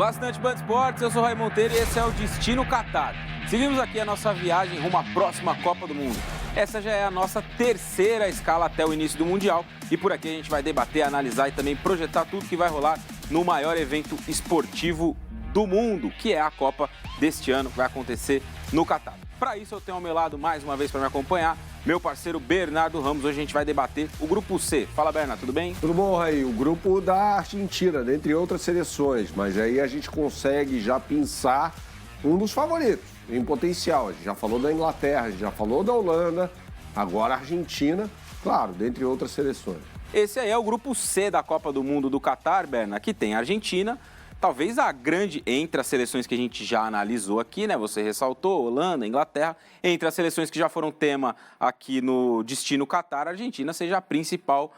Bastante Band Esportes, eu sou Raí Monteiro e esse é o Destino Catar. Seguimos aqui a nossa viagem rumo à próxima Copa do Mundo. Essa já é a nossa terceira escala até o início do Mundial e por aqui a gente vai debater, analisar e também projetar tudo que vai rolar no maior evento esportivo do mundo, que é a Copa deste ano, que vai acontecer no Catar. Para isso eu tenho ao meu lado mais uma vez para me acompanhar meu parceiro Bernardo Ramos. Hoje a gente vai debater o Grupo C. Fala, Bernardo, tudo bem? Tudo bom, Raí? O grupo da Argentina, dentre outras seleções, mas aí a gente consegue já pensar um dos favoritos em potencial. A gente já falou da Inglaterra, a gente já falou da Holanda, agora a Argentina, claro, dentre outras seleções. Esse aí é o Grupo C da Copa do Mundo do Catar, Bernardo, que tem a Argentina, talvez a grande entre as seleções que a gente já analisou aqui, né? Você ressaltou, Holanda, Inglaterra. Entre as seleções que já foram tema aqui no Destino Catar, a Argentina seja a principal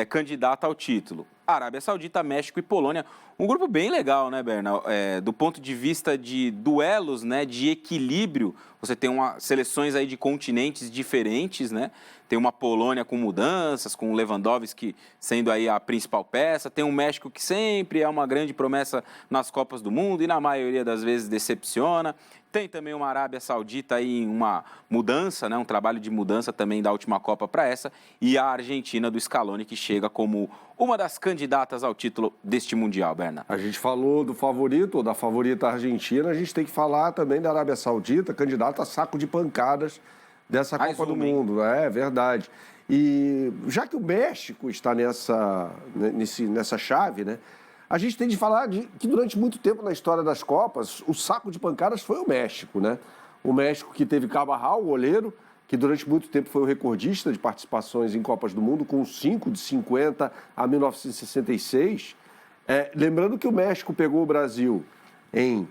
candidata ao título. Arábia Saudita, México e Polônia. Um grupo bem legal, né, Berna? Do ponto de vista de duelos, né, de equilíbrio, você tem seleções aí de continentes diferentes, né? Tem uma Polônia com mudanças, com o Lewandowski sendo aí a principal peça. Tem um México que sempre é uma grande promessa nas Copas do Mundo e na maioria das vezes decepciona. Tem também uma Arábia Saudita aí em uma mudança, né? Um trabalho de mudança também da última Copa para essa. E a Argentina do Scaloni, que chega como uma das candidatas ao título deste Mundial, Berna. A gente falou do favorito, ou da favorita Argentina, a gente tem que falar também da Arábia Saudita, candidata a saco de pancadas dessa Copa do Mundo. É verdade. E já que o México está nessa chave, né? A gente tem de falar que durante muito tempo na história das Copas, o saco de pancadas foi o México, né? O México que teve Carvajal, o goleiro, que durante muito tempo foi o recordista de participações em Copas do Mundo, com 5 de 50 a 1966. Lembrando que o México pegou o Brasil em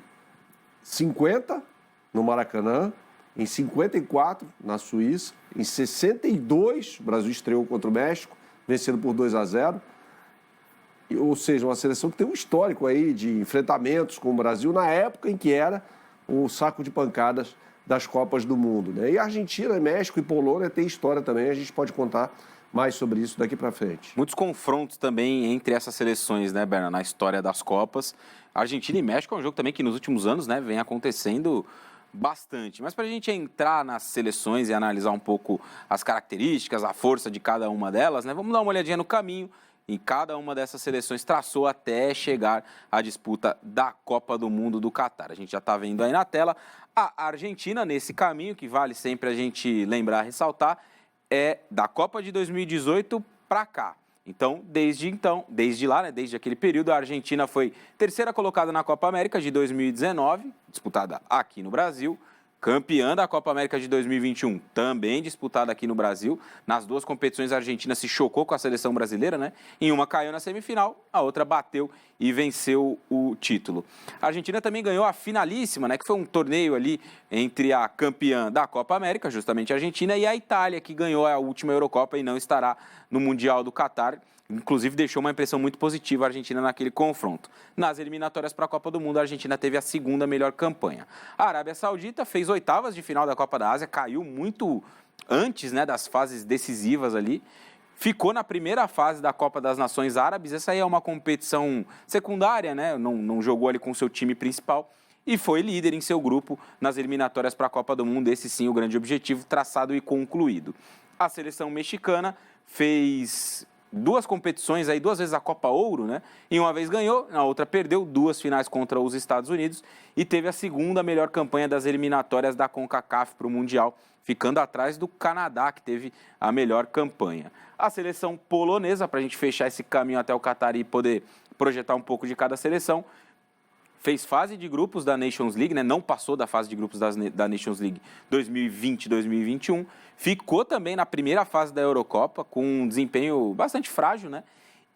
50, no Maracanã, em 54, na Suíça, em 62, o Brasil estreou contra o México, vencendo por 2-0. Ou seja, uma seleção que tem um histórico aí de enfrentamentos com o Brasil na época em que era o saco de pancadas das Copas do Mundo, né? E Argentina, México e Polônia tem história também, a gente pode contar mais sobre isso daqui para frente. Muitos confrontos também entre essas seleções, né, Berna, na história das Copas. Argentina e México é um jogo também que nos últimos anos, né, vem acontecendo bastante. Mas para a gente entrar nas seleções e analisar um pouco as características, a força de cada uma delas, né, vamos dar uma olhadinha no caminho em cada uma dessas seleções traçou até chegar à disputa da Copa do Mundo do Catar. A gente já está vendo aí na tela a Argentina nesse caminho, que vale sempre a gente lembrar, ressaltar, é da Copa de 2018 para cá. Então, desde lá, né, desde aquele período, a Argentina foi terceira colocada na Copa América de 2019, disputada aqui no Brasil, campeã da Copa América de 2021, também disputada aqui no Brasil. Nas duas competições, a Argentina se chocou com a seleção brasileira, né? Em uma caiu na semifinal, a outra bateu e venceu o título. A Argentina também ganhou a finalíssima, né? Que foi um torneio ali entre a campeã da Copa América, justamente a Argentina, e a Itália, que ganhou a última Eurocopa e não estará no Mundial do Catar. Inclusive, deixou uma impressão muito positiva a Argentina naquele confronto. Nas eliminatórias para a Copa do Mundo, a Argentina teve a segunda melhor campanha. A Arábia Saudita fez oitavas de final da Copa da Ásia, caiu muito antes, né, das fases decisivas ali. Ficou na primeira fase da Copa das Nações Árabes. Essa aí é uma competição secundária, né? Não jogou ali com o seu time principal. E foi líder em seu grupo nas eliminatórias para a Copa do Mundo. Esse sim, o grande objetivo traçado e concluído. A seleção mexicana fez duas competições, aí, duas vezes a Copa Ouro, né? E uma vez ganhou, na outra perdeu, duas finais contra os Estados Unidos e teve a segunda melhor campanha das eliminatórias da CONCACAF para o Mundial, ficando atrás do Canadá, que teve a melhor campanha. A seleção polonesa, para a gente fechar esse caminho até o Catar e poder projetar um pouco de cada seleção, fez fase de grupos da Nations League, né? Não passou da fase de grupos da Nations League 2020-2021. Ficou também na primeira fase da Eurocopa, com um desempenho bastante frágil, né?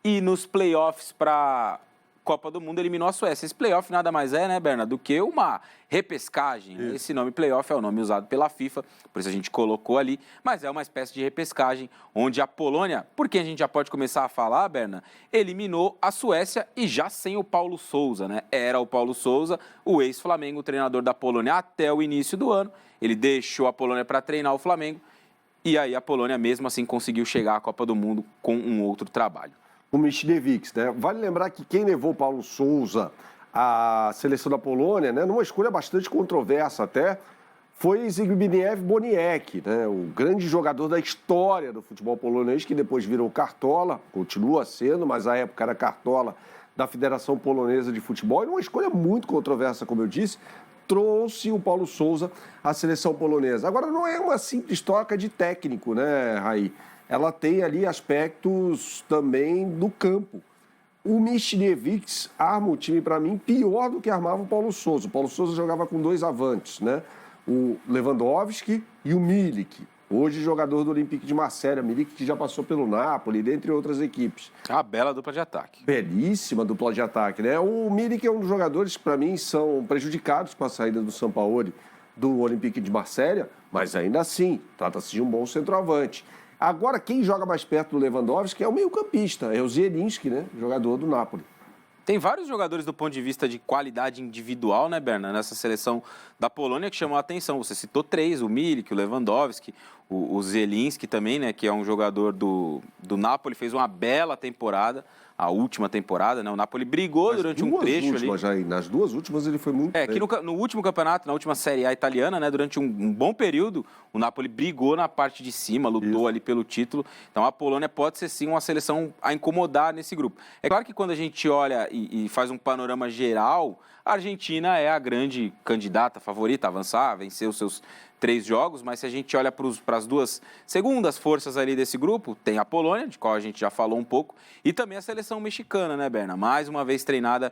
E nos playoffs para Copa do Mundo eliminou a Suécia. Esse playoff nada mais é, né, Berna, do que uma repescagem. Isso. Esse nome playoff é o nome usado pela FIFA, por isso a gente colocou ali, mas é uma espécie de repescagem, onde a Polônia, porque a gente já pode começar a falar, Berna, eliminou a Suécia e já sem o Paulo Sousa, né? Era o Paulo Sousa, o ex-Flamengo, treinador da Polônia até o início do ano. Ele deixou a Polônia para treinar o Flamengo e aí a Polônia mesmo assim conseguiu chegar à Copa do Mundo com um outro trabalho. O Michniewicz, né? Vale lembrar que quem levou Paulo Sousa a seleção da Polônia, né, numa escolha bastante controversa até, foi Zbigniew Boniek, né, o grande jogador da história do futebol polonês, que depois virou cartola, continua sendo, mas à época era cartola da Federação Polonesa de Futebol, e numa escolha muito controversa, como eu disse, trouxe o Paulo Sousa à seleção polonesa. Agora, não é uma simples troca de técnico, né, Raí? Ela tem ali aspectos também do campo. O Michniewicz arma o time, para mim, pior do que armava o Paulo Sousa. O Paulo Sousa jogava com 2 avantes, né? O Lewandowski e o Milik. Hoje, jogador do Olympique de Marselha. Milik, que já passou pelo Napoli, dentre outras equipes. A bela dupla de ataque. Belíssima dupla de ataque, né? O Milik é um dos jogadores que, para mim, são prejudicados com a saída do Sampaoli do Olympique de Marselha, mas ainda assim, trata-se de um bom centroavante. Agora, quem joga mais perto do Lewandowski é o meio-campista, é o Zielinski, né? Jogador do Napoli. Tem vários jogadores do ponto de vista de qualidade individual, né, Berna, nessa seleção da Polônia que chamou a atenção. Você citou 3, o Milik, o Lewandowski, o Zielinski também, né, que é um jogador do Napoli, fez uma bela temporada, a última temporada, né? O Napoli brigou durante um trecho ali. Jair, nas 2 últimas ele foi muito bem. Que no último campeonato, na última Série A italiana, né, durante um bom período, o Napoli brigou na parte de cima, lutou ali pelo título. Então a Polônia pode ser sim uma seleção a incomodar nesse grupo. É claro que quando a gente olha e faz um panorama geral, a Argentina é a grande candidata, favorita a avançar, vencer os seus 3 jogos, mas se a gente olha para as 2 segundas forças ali desse grupo, tem a Polônia, de qual a gente já falou um pouco, e também a seleção mexicana, né, Berna? Mais uma vez treinada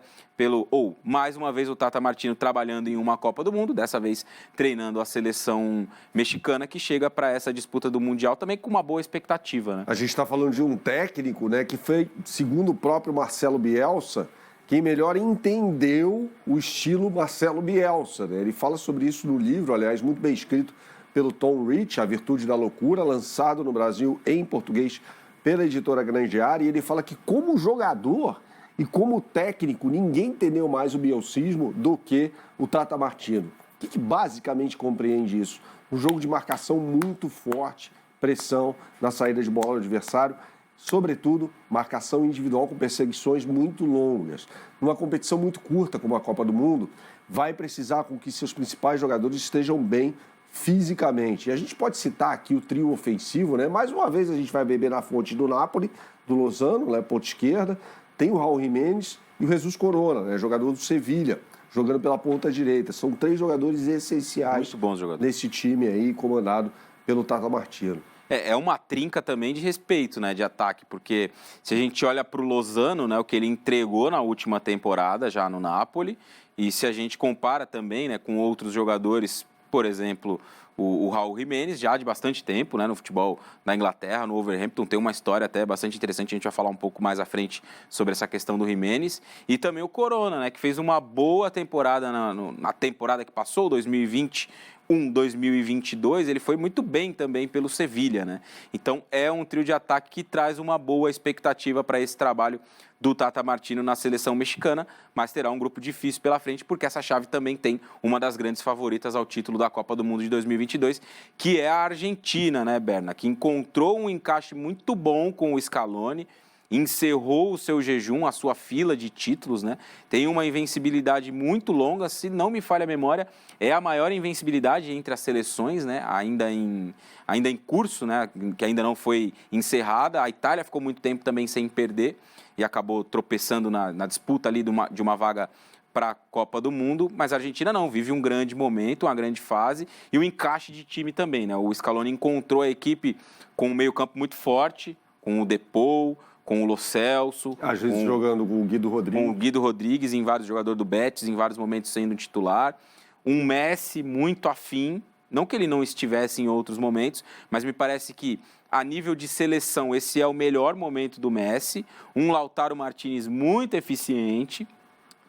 mais uma vez o Tata Martino trabalhando em uma Copa do Mundo, dessa vez treinando a seleção mexicana, que chega para essa disputa do Mundial também com uma boa expectativa, né? A gente está falando de um técnico, né, que foi, segundo o próprio Marcelo Bielsa, quem melhor entendeu o estilo Marcelo Bielsa, né? Ele fala sobre isso no livro, aliás, muito bem escrito pelo Tom Rich, A Virtude da Loucura, lançado no Brasil em português pela editora Grandiara, e ele fala que como jogador e como técnico, ninguém entendeu mais o bielsismo do que o Tata Martino. O que basicamente compreende isso? Um jogo de marcação muito forte, pressão na saída de bola do adversário, sobretudo, marcação individual com perseguições muito longas. Numa competição muito curta, como a Copa do Mundo, vai precisar com que seus principais jogadores estejam bem fisicamente. E a gente pode citar aqui o trio ofensivo, né? Mais uma vez a gente vai beber na fonte do Napoli, do Lozano, né? Ponta esquerda, tem o Raul Jiménez e o Jesus Corona, né? Jogador do Sevilha, jogando pela ponta direita. São 3 jogadores essenciais muito bons jogadores nesse time aí, comandado pelo Tata Martino. É uma trinca também de respeito, né, de ataque, porque se a gente olha para o Lozano, né, o que ele entregou na última temporada já no Napoli, e se a gente compara também, né, com outros jogadores, por exemplo, o Raul Jiménez, já de bastante tempo, né, no futebol da Inglaterra, no Wolverhampton, tem uma história até bastante interessante, a gente vai falar um pouco mais à frente sobre essa questão do Jiménez, e também o Corona, né, que fez uma boa temporada na temporada que passou, 2022, ele foi muito bem também pelo Sevilha, né? Então é um trio de ataque que traz uma boa expectativa para esse trabalho do Tata Martino na seleção mexicana, mas terá um grupo difícil pela frente, porque essa chave também tem uma das grandes favoritas ao título da Copa do Mundo de 2022, que é a Argentina, né, Berna? Que encontrou um encaixe muito bom com o Scaloni, encerrou o seu jejum, a sua fila de títulos, né? Tem uma invencibilidade muito longa, se não me falha a memória, é a maior invencibilidade entre as seleções, né? Ainda em curso, né? Que ainda não foi encerrada. A Itália ficou muito tempo também sem perder e acabou tropeçando na disputa ali de uma vaga para a Copa do Mundo, mas a Argentina não, vive um grande momento, uma grande fase e um encaixe de time também, né? O Scaloni encontrou a equipe com um meio-campo muito forte, com o Depou, com o Lo Celso. Às vezes jogando com o Guido Rodrigues. Com o Guido Rodrigues, jogador do Betis, em vários momentos sendo titular. Um Messi muito afim, não que ele não estivesse em outros momentos, mas me parece que a nível de seleção esse é o melhor momento do Messi. Um Lautaro Martínez muito eficiente,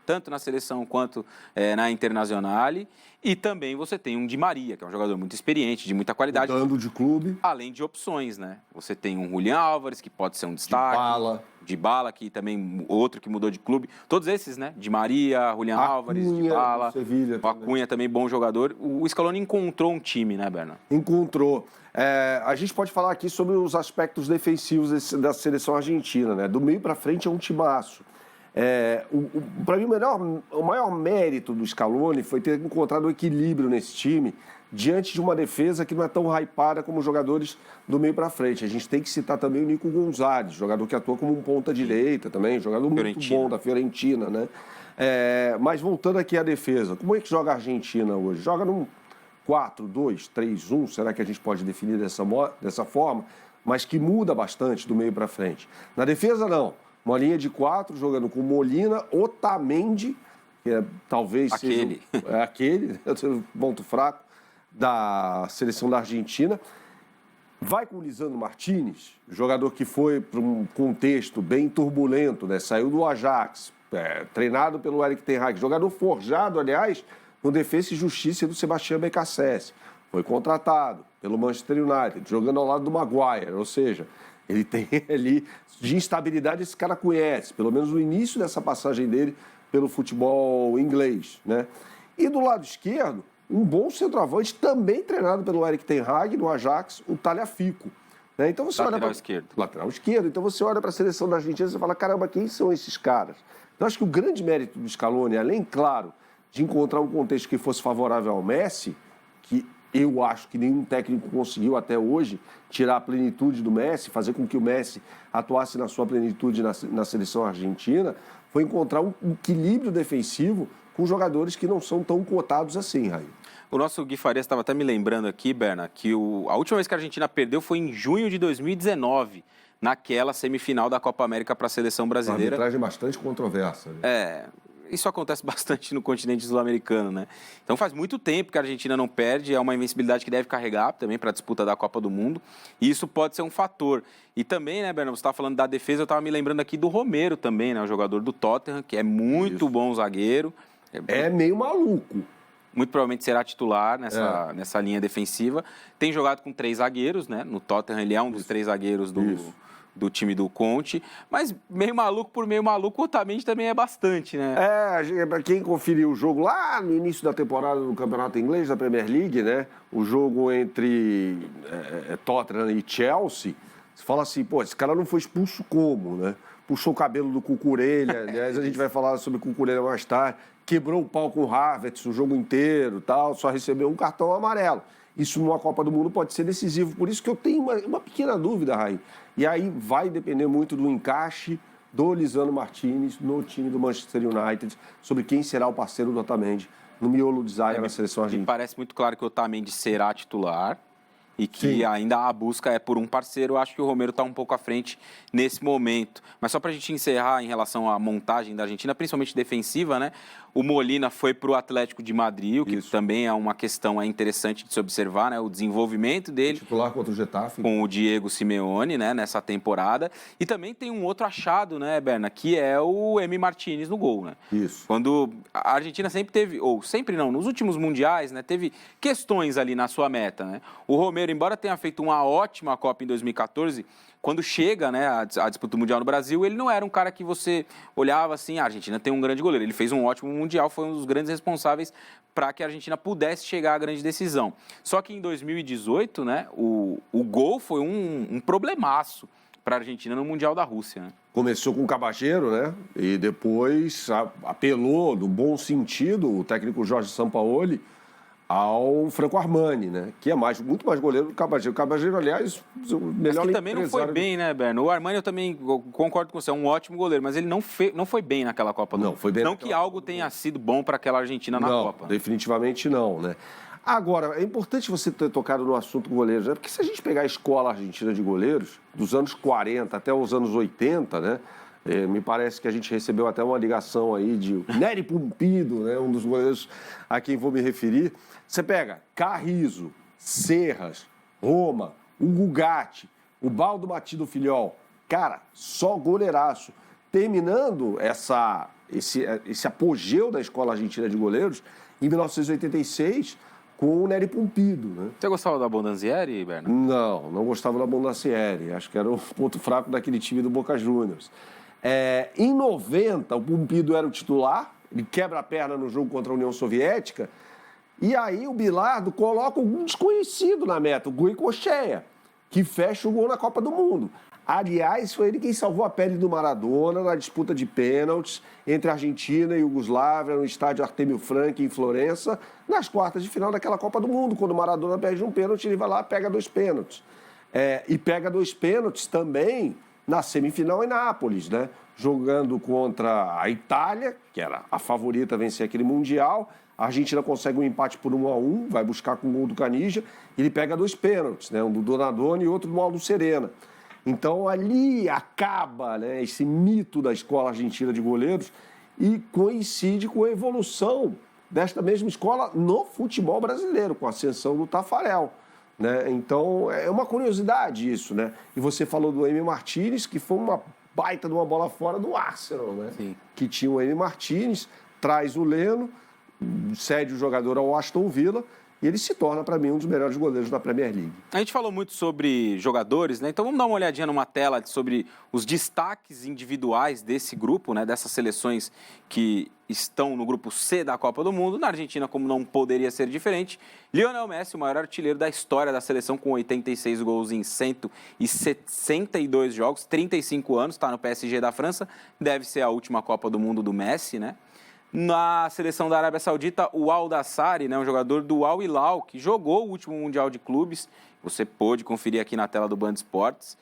tanto na seleção quanto na Internazionale. E também você tem um Di Maria, que é um jogador muito experiente, de muita qualidade. Mudando de clube. Além de opções, né? Você tem um Julián Álvares, que pode ser um destaque. Dybala, que também, outro que mudou de clube. Todos esses, né? Di Maria, Julián Álvares, Dybala. O Acunha também, bom jogador. O Scaloni encontrou um time, né, Berna? Encontrou. A gente pode falar aqui sobre os aspectos defensivos da seleção argentina, né? Do meio para frente é um timaço. Para mim, o maior mérito do Scaloni foi ter encontrado o equilíbrio nesse time diante de uma defesa que não é tão hypada como os jogadores do meio para frente. A gente tem que citar também o Nico Gonzalez, jogador que atua como um ponta-direita também, jogador muito bom da Fiorentina, né? Mas voltando aqui à defesa, como é que joga a Argentina hoje? Joga num 4-2-3-1, será que a gente pode definir dessa forma? Mas que muda bastante do meio para frente. Na defesa, não. Uma linha de 4, jogando com Molina, Otamendi, que talvez seja aquele, ponto fraco, da seleção da Argentina. Vai com o Lisandro Martínez, jogador que foi para um contexto bem turbulento, né? Saiu do Ajax, treinado pelo Erik ten Hag, jogador forjado, aliás, no Defensa e Justiça do Sebastião BKSS. Foi contratado pelo Manchester United, jogando ao lado do Maguire, ou seja, ele tem ali de instabilidade, esse cara conhece, pelo menos no início dessa passagem dele pelo futebol inglês, né? E do lado esquerdo, um bom centroavante, também treinado pelo Erik ten Hag no Ajax, o Tagliafico. Né? Então você lateral esquerdo. Lateral esquerdo. Então você olha para a seleção da Argentina e fala, caramba, quem são esses caras? Então acho que o grande mérito do Scaloni, além, claro, de encontrar um contexto que fosse favorável ao Messi, que eu acho que nenhum técnico conseguiu até hoje tirar a plenitude do Messi, fazer com que o Messi atuasse na sua plenitude na seleção argentina, foi encontrar um equilíbrio defensivo com jogadores que não são tão cotados assim, Raí. O nosso Gui Farias estava até me lembrando aqui, Berna, que a última vez que a Argentina perdeu foi em junho de 2019, naquela semifinal da Copa América para a seleção brasileira. Uma arbitragem bastante controversa. Né? Isso acontece bastante no continente sul-americano, né? Então faz muito tempo que a Argentina não perde, é uma invencibilidade que deve carregar também para a disputa da Copa do Mundo, e isso pode ser um fator. E também, né, Bernardo, você estava falando da defesa, eu estava me lembrando aqui do Romero também, né, o jogador do Tottenham, que é muito bom zagueiro. É meio maluco. Muito provavelmente será titular nessa linha defensiva. Tem jogado com 3 zagueiros, né? No Tottenham ele é um dos 3 zagueiros do time do Conte, mas meio maluco por meio maluco, o Otamendi também é bastante, né? Para quem conferiu o jogo lá no início da temporada do Campeonato Inglês, da Premier League, né? O jogo entre Tottenham e Chelsea, você fala assim, pô, esse cara não foi expulso como, né? Puxou o cabelo do Cucurella, aliás, a gente vai falar sobre o Cucurella mais tarde, quebrou o pau com o Havertz o jogo inteiro, tal, só recebeu um cartão amarelo. Isso numa Copa do Mundo pode ser decisivo, por isso que eu tenho uma pequena dúvida, Raí. E aí vai depender muito do encaixe do Lisandro Martínez no time do Manchester United, sobre quem será o parceiro do Otamendi no miolo de zaga na seleção argentina. Me parece muito claro que o Otamendi será titular e que ainda a busca é por um parceiro. Eu acho que o Romero está um pouco à frente nesse momento. Mas só para a gente encerrar em relação à montagem da Argentina, principalmente defensiva, né? O Molina foi para o Atlético de Madrid, o que também é uma questão interessante de se observar, né? O desenvolvimento dele. Titular contra o Getafe. Com o Diego Simeone, né? Nessa temporada. E também tem um outro achado, né, Berna? Que é o Emi Martínez no gol, né? Isso. Quando a Argentina sempre teve, ou sempre não, nos últimos mundiais, né? Teve questões ali na sua meta, né? O Romero, embora tenha feito uma ótima Copa em 2014, quando chega, né, a disputa mundial no Brasil, ele não era um cara que você olhava assim, a Argentina tem um grande goleiro. Ele fez um ótimo mundial, foi um dos grandes responsáveis para que a Argentina pudesse chegar à grande decisão. Só que em 2018, né, o gol foi um problemaço para a Argentina no Mundial da Rússia. Né? Começou com o Cabageiro, né, e depois apelou, no bom sentido, o técnico Jorge Sampaoli, ao Franco Armani, né? Que é muito mais goleiro do que o Cabageiro. O Cabageiro, aliás, o melhor mas que também não foi bem, né, Berno? O Armani eu também concordo com você, é um ótimo goleiro, mas ele não foi bem naquela Copa. Não, foi bem. Não que algo tenha sido bom para aquela Argentina na Copa. Não, definitivamente não, né? Agora, é importante você ter tocado no assunto goleiros, né? Porque se a gente pegar a escola argentina de goleiros, dos anos 40 até os anos 80, né? Me parece que a gente recebeu até uma ligação aí de Nery Pumpido, né? Um dos goleiros a quem vou me referir. Você pega Carrizo, Serras, Roma, o Gugatti, o Baldo Batido Filhol. Cara, só goleiraço. Terminando esse apogeu da escola argentina de goleiros em 1986 com o Nery Pumpido, né? Você gostava da Bondanzieri, Berna? Não gostava da Bondanzieri. Acho que era o ponto fraco daquele time do Boca Juniors. Em 90, o Pumpido era o titular, ele quebra a perna no jogo contra a União Soviética, e aí o Bilardo coloca um desconhecido na meta, o Goicoechea, que fecha o gol na Copa do Mundo. Aliás, foi ele quem salvou a pele do Maradona na disputa de pênaltis entre Argentina e Iugoslávia no estádio Artemio Franchi, em Florença, nas quartas de final daquela Copa do Mundo. Quando o Maradona perde um pênalti, ele vai lá e pega 2 pênaltis. E pega 2 pênaltis também na semifinal em Nápoles, né? Jogando contra a Itália, que era a favorita a vencer aquele Mundial. A Argentina consegue um empate por 1-1, vai buscar com o gol do Canija, e ele pega 2 pênaltis, né? Um do Donadoni e outro do Aldo Serena. Então, ali acaba, né, esse mito da escola argentina de goleiros e coincide com a evolução desta mesma escola no futebol brasileiro, com a ascensão do Taffarel, né? Então, é uma curiosidade isso, né? E você falou do Emi Martínez, que foi uma baita de uma bola fora do Arsenal, né? Sim. Que tinha o Emi Martínez, traz o Leno, cede o jogador ao Aston Villa, e ele se torna, para mim, um dos melhores goleiros da Premier League. A gente falou muito sobre jogadores, né? Então vamos dar uma olhadinha numa tela sobre os destaques individuais desse grupo, né? Dessas seleções que estão no grupo C da Copa do Mundo. Na Argentina, como não poderia ser diferente, Lionel Messi, o maior artilheiro da história da seleção, com 86 gols em 162 jogos, 35 anos, está no PSG da França, deve ser a última Copa do Mundo do Messi, né? Na seleção da Arábia Saudita, o Al-Dassari, né, um jogador do Al Hilal, que jogou o último Mundial de Clubes, você pôde conferir aqui na tela do Band Esportes,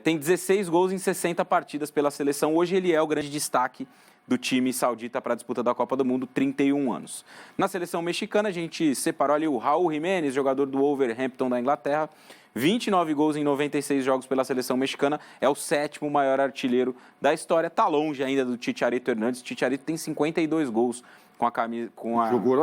tem 16 gols em 60 partidas pela seleção. Hoje ele é o grande destaque do time saudita para a disputa da Copa do Mundo, 31 anos. Na seleção mexicana, a gente separou ali o Raúl Jiménez, jogador do Wolverhampton da Inglaterra, 29 gols em 96 jogos pela seleção mexicana, é o 7º maior artilheiro da história, está longe ainda do Chicharito Hernández. O Chicharito tem 52 gols com a camisa,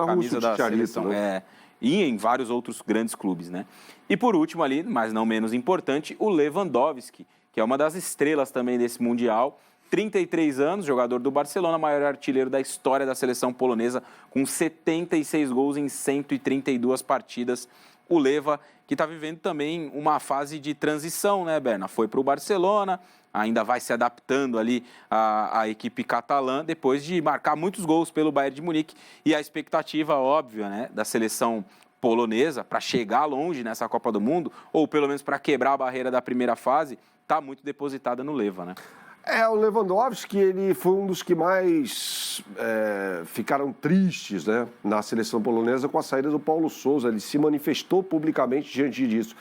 camisa da seleção, né? E em vários outros grandes clubes, né? E por último ali, mas não menos importante, o Lewandowski, que é uma das estrelas também desse Mundial, 33 anos, jogador do Barcelona, maior artilheiro da história da seleção polonesa, com 76 gols em 132 partidas. O Leva, que está vivendo também uma fase de transição, né, Berna? Foi para o Barcelona, ainda vai se adaptando ali à equipe catalã, depois de marcar muitos gols pelo Bayern de Munique. E a expectativa óbvia, né, da seleção polonesa para chegar longe nessa Copa do Mundo, ou pelo menos para quebrar a barreira da primeira fase, está muito depositada no Leva, né? O Lewandowski, ele foi um dos que mais ficaram tristes, né, na seleção polonesa com a saída do Paulo Sousa. Ele se manifestou publicamente diante disso.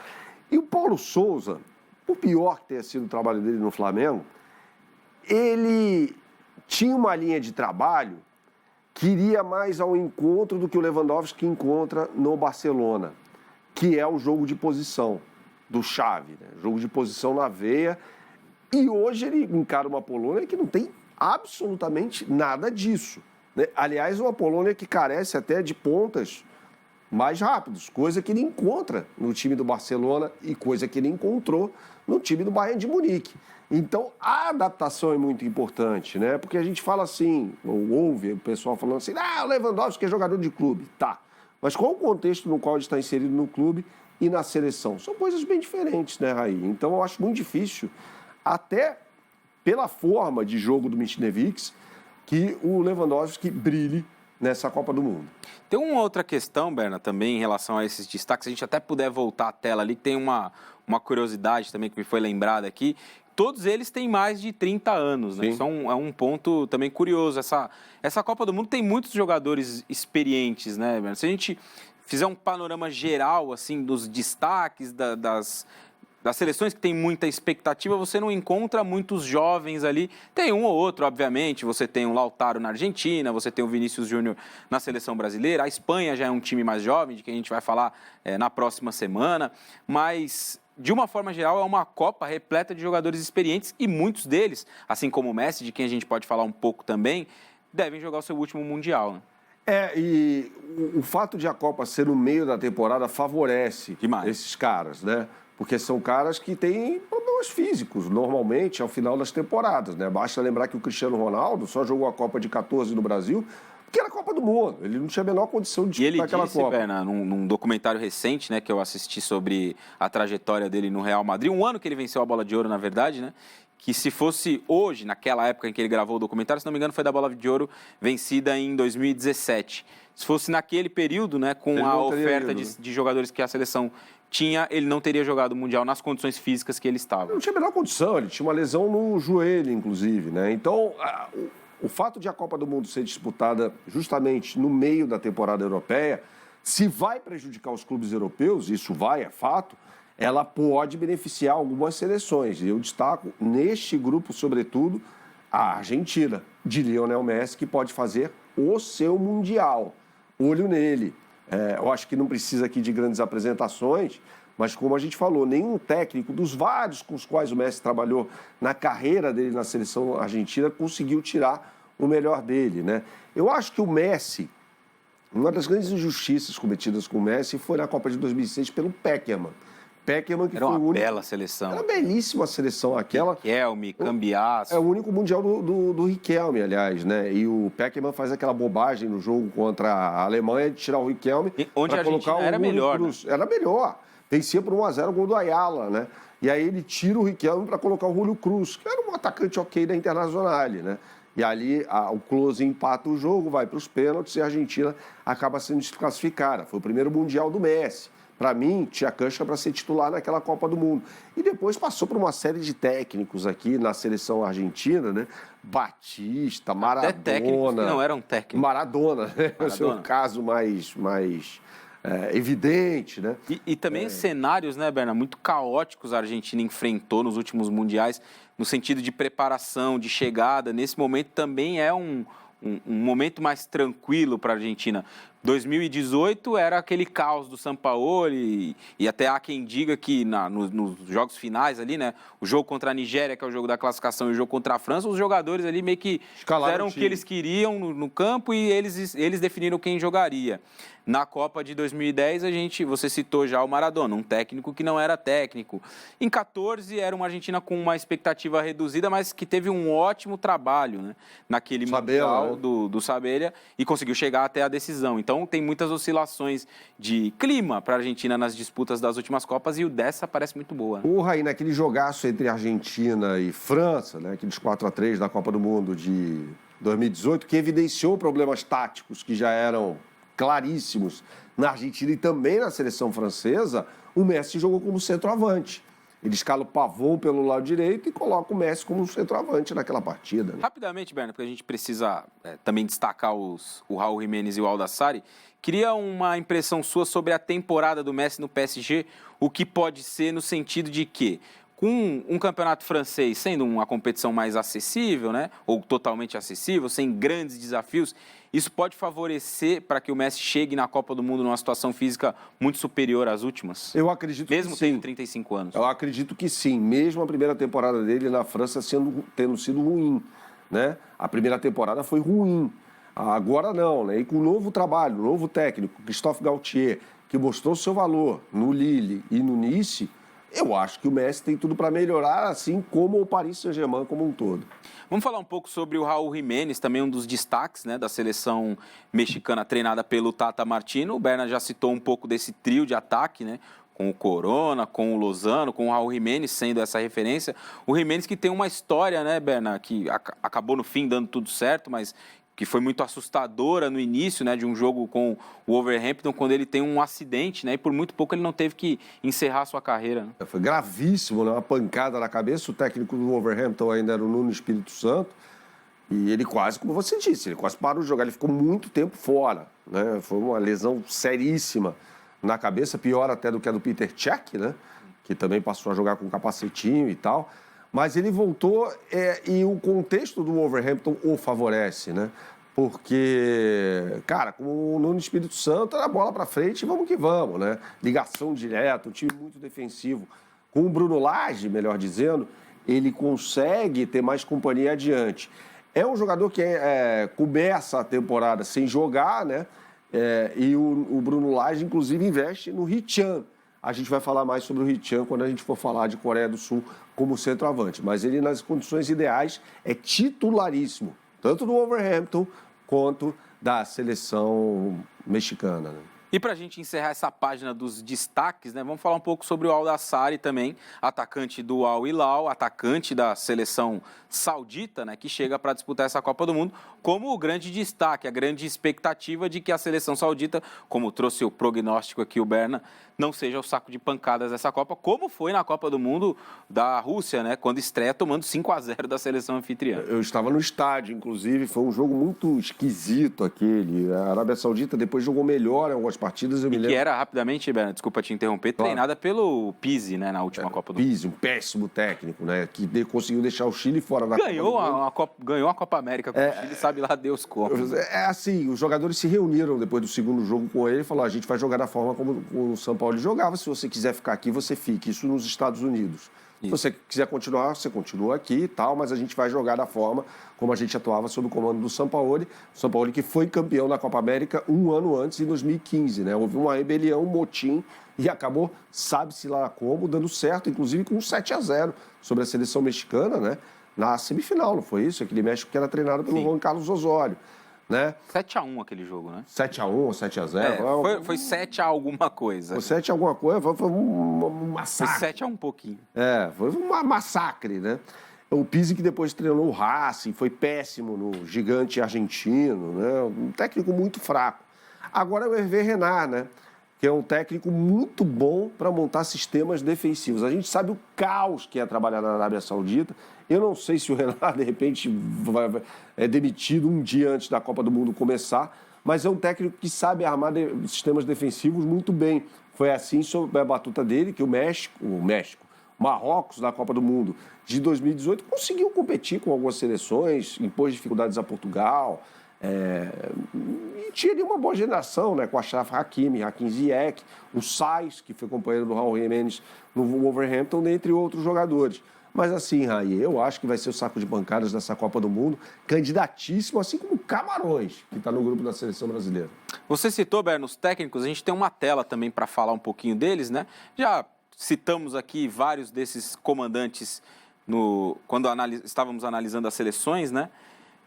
E o Paulo Sousa, por pior que tenha sido o trabalho dele no Flamengo, ele tinha uma linha de trabalho que iria mais ao encontro do que o Lewandowski encontra no Barcelona, que é o jogo de posição do Xavi, né? Jogo de posição na veia. E hoje ele encara uma Polônia que não tem absolutamente nada disso, né? Aliás, uma Polônia que carece até de pontas mais rápidos, coisa que ele encontra no time do Barcelona e coisa que ele encontrou no time do Bayern de Munique. Então, a adaptação é muito importante, né? Porque a gente fala assim, ou ouve o pessoal falando assim, o Lewandowski é jogador de clube. Tá, mas qual o contexto no qual ele está inserido no clube e na seleção? São coisas bem diferentes, né, Raí? Então, eu acho muito difícil, até pela forma de jogo do Michnevics, que o Lewandowski brilhe nessa Copa do Mundo. Tem uma outra questão, Berna, também em relação a esses destaques, se a gente até puder voltar à tela ali, tem uma curiosidade também que me foi lembrada aqui. Todos eles têm mais de 30 anos, né? Isso é um ponto também curioso. Essa Copa do Mundo tem muitos jogadores experientes, né, Berna? Se a gente fizer um panorama geral, assim, dos destaques das seleções que tem muita expectativa, você não encontra muitos jovens ali. Tem um ou outro, obviamente. Você tem o Lautaro na Argentina, você tem o Vinícius Júnior na seleção brasileira. A Espanha já é um time mais jovem, de que a gente vai falar na próxima semana. Mas, de uma forma geral, é uma Copa repleta de jogadores experientes e muitos deles, assim como o Messi, de quem a gente pode falar um pouco também, devem jogar o seu último Mundial, né? E o fato de a Copa ser no meio da temporada favorece demais esses caras, né? Porque são caras que têm problemas físicos, normalmente, ao final das temporadas, né? Basta lembrar que o Cristiano Ronaldo só jogou a Copa de 14 no Brasil, porque era a Copa do Mundo. Ele não tinha a menor condição de disputar aquela Copa. E ele disse, Berna, num documentário recente, né, que eu assisti sobre a trajetória dele no Real Madrid, um ano que ele venceu a Bola de Ouro, na verdade, né? Que se fosse hoje, naquela época em que ele gravou o documentário, se não me engano, foi da Bola de Ouro vencida em 2017. se fosse naquele período, né, com a oferta de jogadores que a seleção tinha, ele não teria jogado o Mundial nas condições físicas que ele estava. Ele não tinha a menor condição, ele tinha uma lesão no joelho, inclusive, né? Então, o fato de a Copa do Mundo ser disputada justamente no meio da temporada europeia, se vai prejudicar os clubes europeus, isso vai, é fato, ela pode beneficiar algumas seleções. Eu destaco, neste grupo, sobretudo, a Argentina, de Lionel Messi, que pode fazer o seu Mundial. Olho nele. Eu acho que não precisa aqui de grandes apresentações, mas como a gente falou, nenhum técnico dos vários com os quais o Messi trabalhou na carreira dele na seleção argentina conseguiu tirar o melhor dele, né? Eu acho que o Messi, uma das grandes injustiças cometidas com o Messi foi na Copa de 2006 pelo Pekerman. Pekerman, que era foi uma o único... bela seleção. Era uma belíssima seleção aquela. Riquelme, Cambiasso. É o único Mundial do Riquelme, aliás, né? E o Pekerman faz aquela bobagem no jogo contra a Alemanha de tirar o Riquelme onde a colocar era melhor, né? Era melhor. Vencia por 1-0 o gol do Ayala, né? E aí ele tira o Riquelme para colocar o Julio Cruz, que era um atacante ok da Internacional, né? E ali o Klose empata o jogo, vai para os pênaltis e a Argentina acaba sendo desclassificada. Foi o primeiro Mundial do Messi. Para mim, tinha cancha para ser titular naquela Copa do Mundo. E depois passou por uma série de técnicos aqui na seleção argentina, né? Batista, Maradona. Até técnicos que não eram técnicos. Maradona, né? Esse é o caso mais evidente, né? E também cenários, né, Berna, muito caóticos a Argentina enfrentou nos últimos mundiais, no sentido de preparação, de chegada. Nesse momento também é um momento mais tranquilo para a Argentina. 2018 era aquele caos do Sampaoli e até há quem diga que nos jogos finais ali, né, o jogo contra a Nigéria, que é o jogo da classificação, e o jogo contra a França, os jogadores ali meio que fizeram o que eles queriam no campo e eles definiram quem jogaria. Na Copa de 2010, você citou já o Maradona, um técnico que não era técnico. Em 14, era uma Argentina com uma expectativa reduzida, mas que teve um ótimo trabalho, né, naquele Mundial do Sabella e conseguiu chegar até a decisão. Então, tem muitas oscilações de clima para a Argentina nas disputas das últimas Copas e o dessa parece muito boa. O Raí, naquele jogaço entre Argentina e França, né, aqueles 4-3 da Copa do Mundo de 2018, que evidenciou problemas táticos que já eram claríssimos na Argentina e também na seleção francesa, o Messi jogou como centroavante. Ele escala o Pavon pelo lado direito e coloca o Messi como centroavante naquela partida, né? Rapidamente, Berna, porque a gente precisa também destacar o Raul Jiménez e o Aldasari, queria uma impressão sua sobre a temporada do Messi no PSG, o que pode ser no sentido de que, com um campeonato francês sendo uma competição mais acessível, né, ou totalmente acessível, sem grandes desafios, isso pode favorecer para que o Messi chegue na Copa do Mundo numa situação física muito superior às últimas? Eu acredito mesmo que sim. Tendo 35 anos. Eu acredito que sim, mesmo a primeira temporada dele na França tendo sido ruim, né? A primeira temporada foi ruim, agora não, né? E com um novo trabalho, um novo técnico, Christophe Galtier, que mostrou seu valor no Lille e no Nice, eu acho que o Messi tem tudo para melhorar, assim como o Paris Saint-Germain como um todo. Vamos falar um pouco sobre o Raul Jiménez, também um dos destaques, né, da seleção mexicana treinada pelo Tata Martino. O Berna já citou um pouco desse trio de ataque, né, com o Corona, com o Lozano, com o Raul Jiménez sendo essa referência. O Jiménez que tem uma história, né, Berna, que acabou no fim dando tudo certo, mas que foi muito assustadora no início, né, de um jogo com o Wolverhampton, quando ele tem um acidente, né, e por muito pouco ele não teve que encerrar sua carreira. Né? Foi gravíssimo, né, uma pancada na cabeça. O técnico do Wolverhampton ainda era o Nuno Espírito Santo, e ele quase, como você disse, ele quase parou de jogar, ele ficou muito tempo fora, né, foi uma lesão seríssima na cabeça, pior até do que a do Peter Cech, né, que também passou a jogar com capacetinho e tal. Mas ele voltou e o contexto do Wolverhampton o favorece, né? Porque, cara, com o Nuno Espírito Santo, era bola para frente e vamos que vamos, né? Ligação direta, um time muito defensivo. Com o Bruno Lage, melhor dizendo, ele consegue ter mais companhia adiante. É um jogador que começa a temporada sem jogar, né? E o Bruno Lage, inclusive, investe no Hee-chan. A gente vai falar mais sobre o Hee-chan quando a gente for falar de Coreia do Sul como centroavante. Mas ele, nas condições ideais, é titularíssimo, tanto do Wolverhampton quanto da seleção mexicana. Né? E para a gente encerrar essa página dos destaques, né, vamos falar um pouco sobre o Al-Nassr também, atacante do Al-Hilal, atacante da seleção saudita, né, que chega para disputar essa Copa do Mundo, como o grande destaque, a grande expectativa de que a seleção saudita, como trouxe o prognóstico aqui o Berna, não seja o saco de pancadas dessa Copa, como foi na Copa do Mundo da Rússia, né, quando estreia tomando 5-0 da seleção anfitriã. Eu estava no estádio, inclusive, foi um jogo muito esquisito aquele. A Arábia Saudita depois jogou melhor em algumas partidas, eu me lembro. Que era, rapidamente, Berna, desculpa te interromper, treinada pelo Pizzi, né, na última Copa do Mundo. Pizzi, um péssimo técnico, né, que conseguiu deixar o Chile fora da Copa do Mundo. Ganhou a Copa América com o Chile, sabe lá Deus como. É assim, os jogadores se reuniram depois do segundo jogo com ele e falaram, a gente vai jogar da forma como o São Paulo jogava, se você quiser ficar aqui, você fique. Isso nos Estados Unidos. Se você quiser continuar, você continua aqui e tal, mas a gente vai jogar da forma como a gente atuava sob o comando do Sampaoli. O Sampaoli que foi campeão da Copa América um ano antes, em 2015, né? Houve uma rebelião, um motim, e acabou, sabe-se lá como, dando certo, inclusive com um 7-0 sobre a seleção mexicana, né? Na semifinal, não foi isso? Aquele México que era treinado pelo Juan Carlos Osório. Né? 7-1 aquele jogo, né? 7-1 ou 7-0? Foi 7 a alguma coisa. Foi 7 a alguma coisa, foi um massacre. Foi 7 a um pouquinho. Foi um massacre, né? O Pizzi que depois treinou o Racing, foi péssimo no gigante argentino, né? Um técnico muito fraco. Agora o Hervé Renard, né? Que é um técnico muito bom para montar sistemas defensivos. A gente sabe o caos que é trabalhar na Arábia Saudita. Eu não sei se o Renard, de repente, é demitido um dia antes da Copa do Mundo começar, mas é um técnico que sabe armar sistemas defensivos muito bem. Foi assim sob a batuta dele que o Marrocos, na Copa do Mundo de 2018, conseguiu competir com algumas seleções, impôs dificuldades a Portugal. E tinha ali uma boa geração, né, com a Achraf Hakimi, Hakim Ziyech, o Saïs, que foi companheiro do Raul Jiménez no Wolverhampton, dentre outros jogadores. Mas assim, Raí, eu acho que vai ser o saco de pancadas dessa Copa do Mundo, candidatíssimo, assim como o Camarões, que está no grupo da seleção brasileira. Você citou, Berno, os técnicos, a gente tem uma tela também para falar um pouquinho deles, né? Já citamos aqui vários desses comandantes quando estávamos analisando as seleções, né?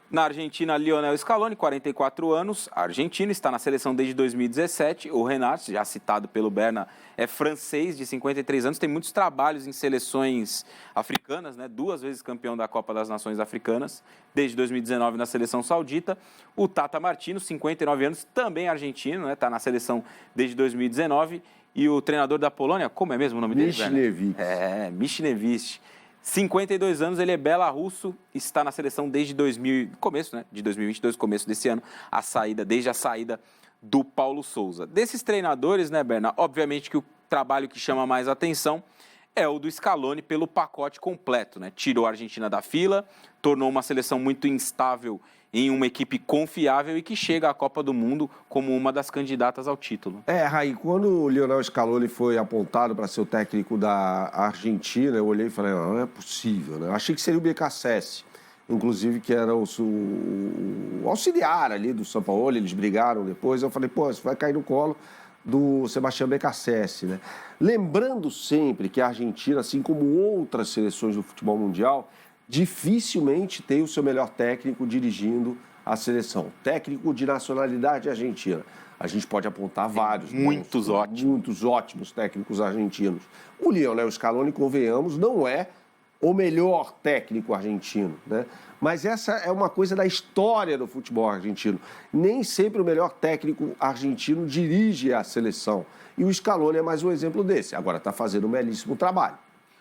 Na Argentina, Lionel Scaloni, 44 anos, argentino, está na seleção desde 2017. O Renard, já citado pelo Berna, é francês, de 53 anos, tem muitos trabalhos em seleções africanas, né? 2 vezes campeão da Copa das Nações Africanas, desde 2019 na seleção saudita. O Tata Martino, 59 anos, também argentino, né? Está na seleção desde 2019. E o treinador da Polônia, como é mesmo o nome dele, Berna? Michniewicz. 52 anos, ele é belarusso, está na seleção desde de 2022, começo desse ano, desde a saída do Paulo Sousa. Desses treinadores, né, Berna, obviamente que o trabalho que chama mais atenção é o do Scaloni pelo pacote completo, né? Tirou a Argentina da fila, tornou uma seleção muito instável em uma equipe confiável e que chega à Copa do Mundo como uma das candidatas ao título. Raí, quando o Lionel Scaloni foi apontado para ser o técnico da Argentina, eu olhei e falei, não é possível, né? Eu achei que seria o BKSS, inclusive, que era o auxiliar ali do Sampaoli, eles brigaram depois, eu falei, isso vai cair no colo do Sebastião BKSS, né? Lembrando sempre que a Argentina, assim como outras seleções do futebol mundial, dificilmente tem o seu melhor técnico dirigindo a seleção. Técnico de nacionalidade argentina. A gente pode apontar vários. Muitos ótimos técnicos argentinos. O Lionel Scaloni, convenhamos, não é o melhor técnico argentino, né? Mas essa é uma coisa da história do futebol argentino. Nem sempre o melhor técnico argentino dirige a seleção. E o Scaloni é mais um exemplo desse. Agora está fazendo um belíssimo trabalho.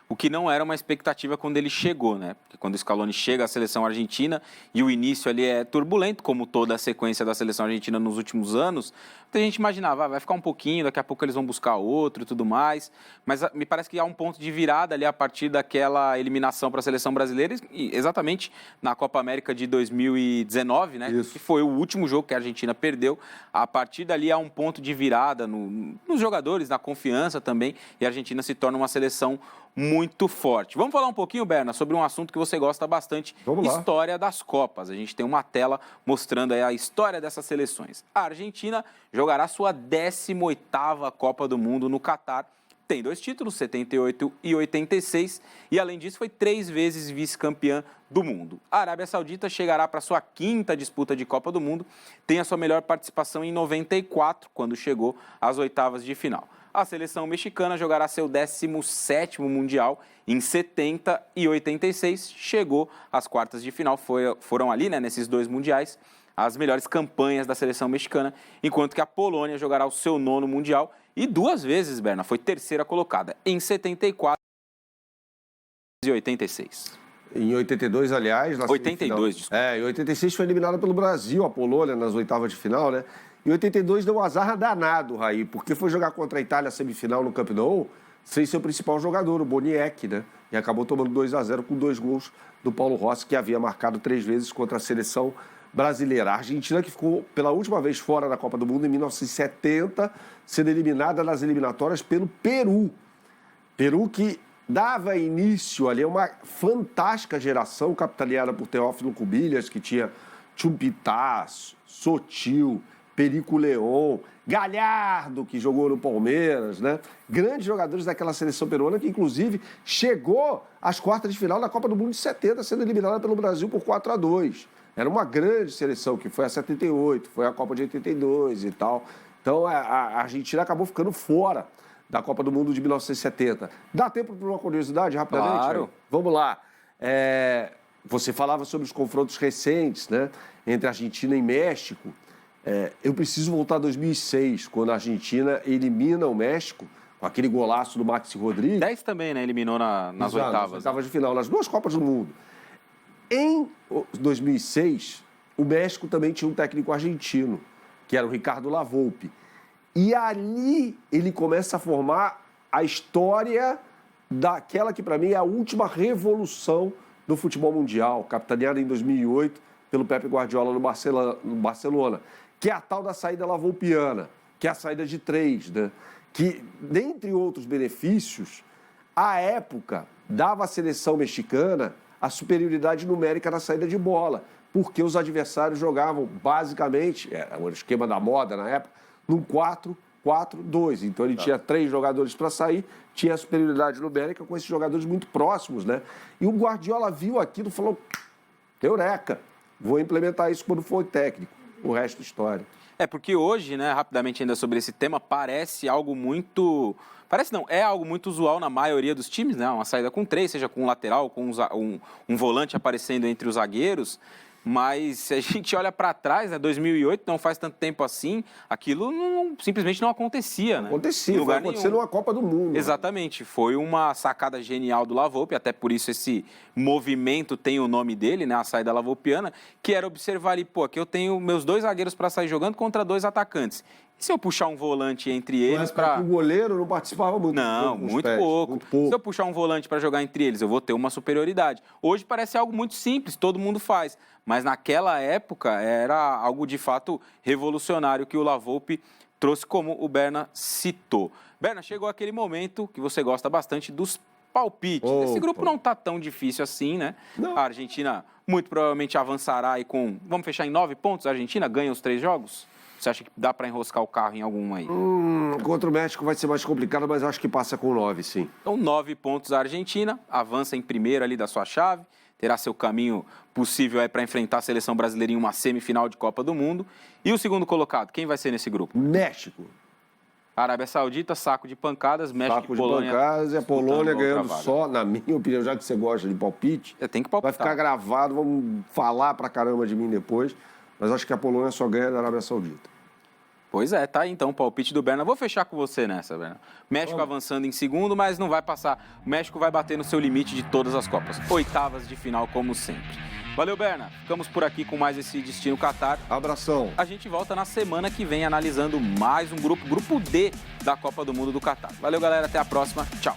O que não era uma expectativa quando ele chegou, né? Porque quando o Scaloni chega à seleção argentina e o início ali é turbulento, como toda a sequência da seleção argentina nos últimos anos, a gente imaginava, vai ficar um pouquinho, daqui a pouco eles vão buscar outro e tudo mais. Mas me parece que há um ponto de virada ali a partir daquela eliminação para a seleção brasileira, e exatamente na Copa América de 2019, né? Isso. Que foi o último jogo que a Argentina perdeu. A partir dali há um ponto de virada nos jogadores, na confiança também, e a Argentina se torna uma seleção muito forte. Vamos falar um pouquinho, Berna, sobre um assunto que você gosta bastante, história das Copas. A gente tem uma tela mostrando aí a história dessas seleções. A Argentina jogará sua 18ª Copa do Mundo no Catar, tem 2 títulos, 78 e 86, e além disso foi 3 vezes vice-campeã do mundo. A Arábia Saudita chegará para sua 5ª disputa de Copa do Mundo, tem a sua melhor participação em 94, quando chegou às oitavas de final. A seleção mexicana jogará seu 17º Mundial em 70 e 86, chegou às quartas de final, foram ali, né, nesses 2 mundiais, as melhores campanhas da seleção mexicana, enquanto que a Polônia jogará o seu 9º Mundial e 2 vezes, Berna, foi 3ª colocada, em 74 e 86. Em 82, aliás... 82, desculpa. Em 86 foi eliminada pelo Brasil, a Polônia, nas oitavas de final, né? Em 82 deu um azar danado, Raí, porque foi jogar contra a Itália semifinal no Camp Nou sem seu principal jogador, o Boniek, né? E acabou tomando 2-0 com 2 gols do Paulo Rossi, que havia marcado 3 vezes contra a seleção brasileira. A Argentina, que ficou pela última vez fora da Copa do Mundo em 1970, sendo eliminada nas eliminatórias pelo Peru. Peru que dava início ali a uma fantástica geração capitaneada por Teófilo Cubillas, que tinha Chumpitaz, Sotil, Perico León, Galhardo, que jogou no Palmeiras, né? Grandes jogadores daquela seleção peruana que, inclusive, chegou às quartas de final da Copa do Mundo de 70, sendo eliminada pelo Brasil por 4-2. Era uma grande seleção, que foi a 78, foi a Copa de 82 e tal. Então, a Argentina acabou ficando fora da Copa do Mundo de 1970. Dá tempo para uma curiosidade, rapidamente? Claro. Aí? Vamos lá. Você falava sobre os confrontos recentes, né, entre Argentina e México. Eu preciso voltar a 2006, quando a Argentina elimina o México, com aquele golaço do Maxi Rodrigues. 10 também, né? Eliminou nas oitavas. Nas oitavas de final, nas 2 Copas do Mundo. Em 2006, o México também tinha um técnico argentino, que era o Ricardo La Volpe. E ali ele começa a formar a história daquela que, para mim, é a última revolução do futebol mundial, capitaneada em 2008 pelo Pepe Guardiola no Barcelona, que é a tal da saída lavolpiana, que é a saída de 3, né? Que, dentre outros benefícios, à época, dava à seleção mexicana a superioridade numérica na saída de bola, porque os adversários jogavam, basicamente, era o esquema da moda na época, num 4-4-2. Então, ele tinha 3 jogadores para sair, tinha a superioridade numérica com esses jogadores muito próximos, né? E o Guardiola viu aquilo e falou, eureka, vou implementar isso quando for técnico. O resto da história. Porque hoje, né, rapidamente ainda sobre esse tema, parece algo muito... Parece não, é algo muito usual na maioria dos times, né? Uma saída com 3, seja com um lateral, com um volante aparecendo entre os zagueiros. Mas se a gente olha para trás, né, 2008, não faz tanto tempo assim, aquilo simplesmente não acontecia, né? Acontecia, vai acontecer numa Copa do Mundo. Exatamente, foi uma sacada genial do La Volpe, até por isso esse movimento tem o nome dele, né, a saída lavolpiana, que era observar ali, aqui eu tenho meus 2 zagueiros para sair jogando contra 2 atacantes. E se eu puxar um volante entre eles para... O goleiro não participava muito. Não, muito pouco. Se eu puxar um volante para jogar entre eles, eu vou ter uma superioridade. Hoje parece algo muito simples, todo mundo faz. Mas naquela época era algo de fato revolucionário que o La Volpe trouxe, como o Berna citou. Berna, chegou aquele momento que você gosta bastante dos palpites. Esse grupo não está tão difícil assim, né? Não. A Argentina muito provavelmente avançará aí com... Vamos fechar em 9 pontos? A Argentina ganha os 3 jogos? Você acha que dá para enroscar o carro em algum aí? Contra o México vai ser mais complicado, mas acho que passa com 9, sim. Então, 9 pontos a Argentina, avança em primeiro ali da sua chave, terá seu caminho possível aí para enfrentar a seleção brasileira em uma semifinal de Copa do Mundo. E o segundo colocado, quem vai ser nesse grupo? México. Arábia Saudita, saco de pancadas, México saco e Polônia. Saco de pancadas e a Polônia ganhando só, na minha opinião, já que você gosta de palpite. Tem que palpitar. Vai ficar gravado, vamos falar pra caramba de mim depois. Mas acho que a Polônia só ganha da Arábia Saudita. Pois é, tá aí então o palpite do Berna. Vou fechar com você nessa, Berna. México avançando em segundo, mas não vai passar. O México vai bater no seu limite de todas as Copas. Oitavas de final, como sempre. Valeu, Berna. Ficamos por aqui com mais esse Destino Qatar. Abração. A gente volta na semana que vem analisando mais um grupo D da Copa do Mundo do Qatar. Valeu, galera. Até a próxima. Tchau.